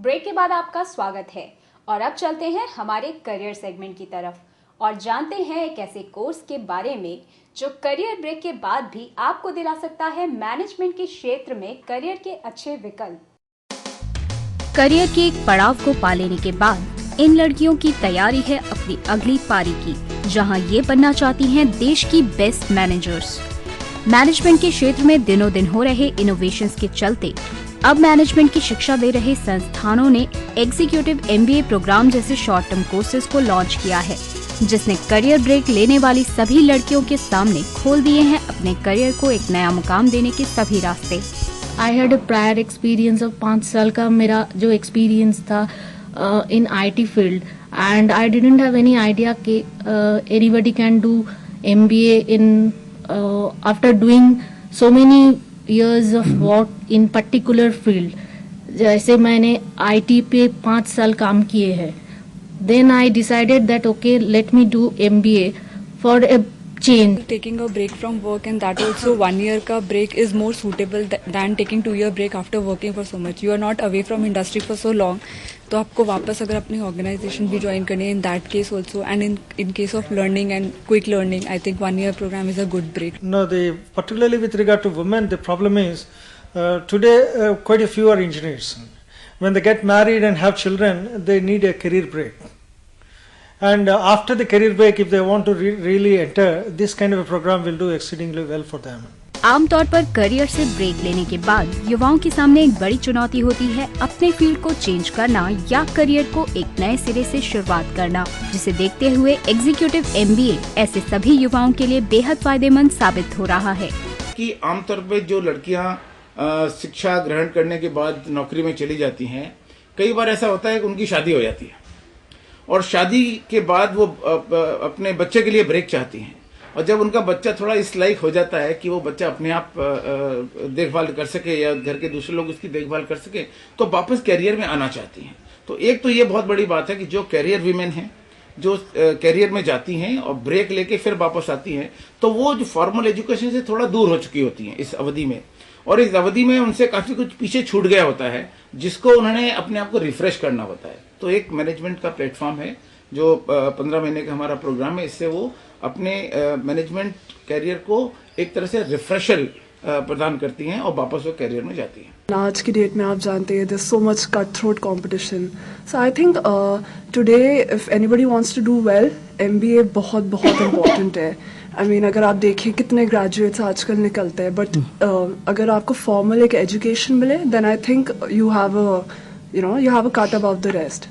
Break के बाद आपका स्वागत है और अब चलते हैं हमारे करियर सेगमेंट की तरफ और जानते हैं एक ऐसे कोर्स के बारे में जो करियर ब्रेक के बाद भी आपको दिला सकता है मैनेजमेंट के क्षेत्र में करियर के अच्छे विकल्प। करियर के एक पड़ाव को पा लेने के बाद इन लड़कियों की तैयारी है अपनी अगली पारी की, जहां ये बनना चाहती हैं देश की बेस्ट मैनेजर्स। मैनेजमेंट के क्षेत्र में दिनों दिन हो रहे इनोवेशंस के चलते अब मैनेजमेंट की शिक्षा दे रहे संस्थानों ने एग्जीक्यूटिव MBA प्रोग्राम जैसे शॉर्ट टर्म कोर्सेज को लॉन्च किया है, जिसने करियर ब्रेक लेने वाली सभी लड़कियों के सामने खोल दिए हैं अपने करियर को एक नया मुकाम देने के सभी रास्ते। I had a prior experience of 5 साल का मेरा जो एक्सपीरियंस था in IT field, and I didn't have any idea कि anybody can do MBA in after doing so many years of work in particular field. जैसे मैंने IT पे 5 साल काम किए हैं, then I decided that okay, let me do MBA for a change. Taking a break from work, and that also 1 year ka break is more suitable than taking 2 year break after working for so much. You are not away from industry for so long. तो आपको वापस अगर अपनी organisation भी join करनी है, in that case also and in case of learning and quick learning, I think 1 year program is a good break. No, particularly with regard to women, the problem is today quite a few are engineers. When they get married and have children, they need a career break. And after the career break, if they want to really enter, this kind of a program will do exceedingly well for them. आमतौर पर career से break लेने के बाद युवाओं के सामने एक बड़ी चुनौती होती है अपने फील्ड को चेंज करना या करियर को एक नए सिरे से शुरुआत करना, जिसे देखते हुए एग्जीक्यूटिव MBA ऐसे सभी युवाओं के लिए बेहद फायदेमंद साबित हो रहा है। कि आमतौर पर जो लड़कियां शिक्षा ग्रहण करने के बाद नौकरी में चली जाती हैं, कई बार ऐसा होता है कि उनकी शादी हो जाती है और शादी के बाद वो अपने बच्चे के लिए ब्रेक चाहती हैं, और जब उनका बच्चा थोड़ा इस लायक हो जाता है कि वो बच्चा अपने आप देखभाल कर सके या घर के दूसरे लोग उसकी देखभाल कर सके, तो वापस कैरियर में आना चाहती हैं। तो एक तो ये बहुत बड़ी बात है कि जो कैरियर वीमेन हैं, जो कैरियर में जाती हैं और ब्रेक लेके फिर वापस आती हैं, तो वो जो फॉर्मल एजुकेशन से थोड़ा दूर हो चुकी होती हैं इस अवधि में, और इस अवधि में उनसे काफी कुछ पीछे छूट गया होता है, जिसको उन्होंने अपने आप को रिफ्रेश करना होता है। तो एक मैनेजमेंट का प्लेटफॉर्म है जो 15 महीने का हमारा प्रोग्राम है, इससे वो अपने मैनेजमेंट कैरियर को एक तरह से रिफ्रेशल प्रदान करती हैं और वापस वो कैरियर में जाती हैं। आज की डेट में आप जानते हैं, there's so much cutthroat competition. So I think today if anybody wants to do well, MBA बहुत बहुत important है। I mean अगर आप देखें कितने ग्रेजुएट्स आजकल निकलते हैं, बट अगर आपको फॉर्मल एक एजुकेशन मिले, then I think you have a cut above the rest.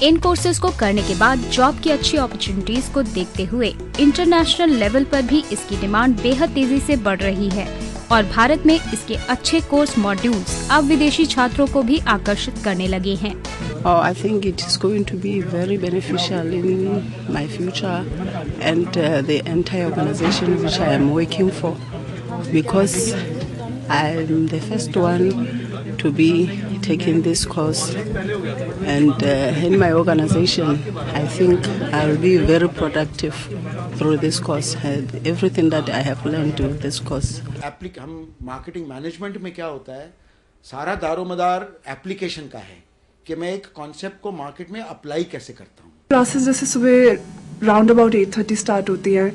In courses को करने के बाद जॉब की अच्छी अपॉर्चुनिटीज को देखते हुए इंटरनेशनल लेवल पर भी इसकी डिमांड बेहद तेजी से बढ़ रही है और भारत में इसके अच्छे कोर्स मॉड्यूल्स अब विदेशी छात्रों को भी आकर्षित करने लगे हैं। I think it is going to be very beneficial in my future and the entire organization which I am working for, because I am the first one to be taking this course, and in my organization I think I will be very productive through this course, and everything that I have learned through this course. हम marketing management में क्या होता है, सारा दारोमदार application का है कि मैं एक कॉन्सेप्ट को मार्केट में अप्लाई कैसे करता हूँ। क्लासेस जैसे सुबह राउंड अबाउट 8:30 स्टार्ट होती हैं,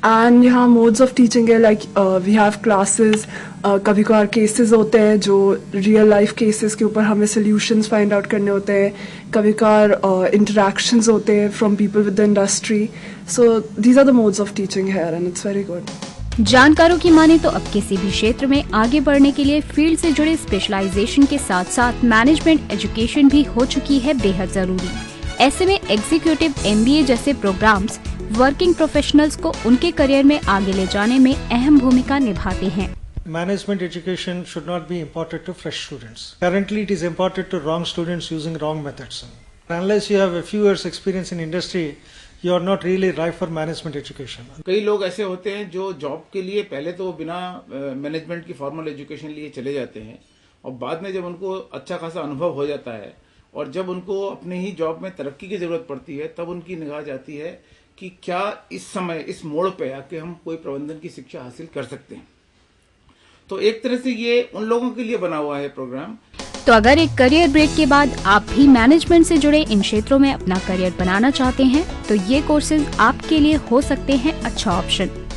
एंड यहाँ मोड्स ऑफ टीचिंग है, लाइक वी हैव क्लासेस, कभी कभार केसेस होते हैं जो रियल लाइफ केसेस के ऊपर हमें सोल्यूशंस फाइंड आउट करने होते हैं, कभी कभार इंटरेक्शंस होते हैं from people with the industry. So these are the modes of teaching here and it's very good. जानकारों की माने तो अब किसी भी क्षेत्र में आगे बढ़ने के लिए फील्ड से जुड़े स्पेशलाइजेशन के साथ साथ मैनेजमेंट एजुकेशन भी हो चुकी है बेहद जरूरी। ऐसे में एग्जीक्यूटिव MBA जैसे प्रोग्राम्स वर्किंग प्रोफेशनल्स को उनके करियर में आगे ले जाने में अहम भूमिका निभाते हैं। Management education should not be imparted to fresh students. Currently, it is imparted to wrong students using wrong methods. Unless you have a few years experience in industry, you are not really ripe for management education. कई लोग ऐसे होते हैं जो job के लिए पहले तो बिना मैनेजमेंट की फॉर्मल एजुकेशन लिए चले जाते हैं, और बाद में जब उनको अच्छा खासा अनुभव हो जाता है और जब उनको अपने ही जॉब में तरक्की की जरूरत पड़ती है, तब उनकी निगाह जाती है कि क्या इस समय इस मोड़ पे आके हम कोई प्रबंधन की शिक्षा हासिल कर सकते हैं। तो एक तरह से ये उन लोगों के लिए बना हुआ है प्रोग्राम। तो अगर एक करियर ब्रेक के बाद आप भी मैनेजमेंट से जुड़े इन क्षेत्रों में अपना करियर बनाना चाहते हैं तो ये कोर्सेज आपके लिए हो सकते हैं अच्छा ऑप्शन।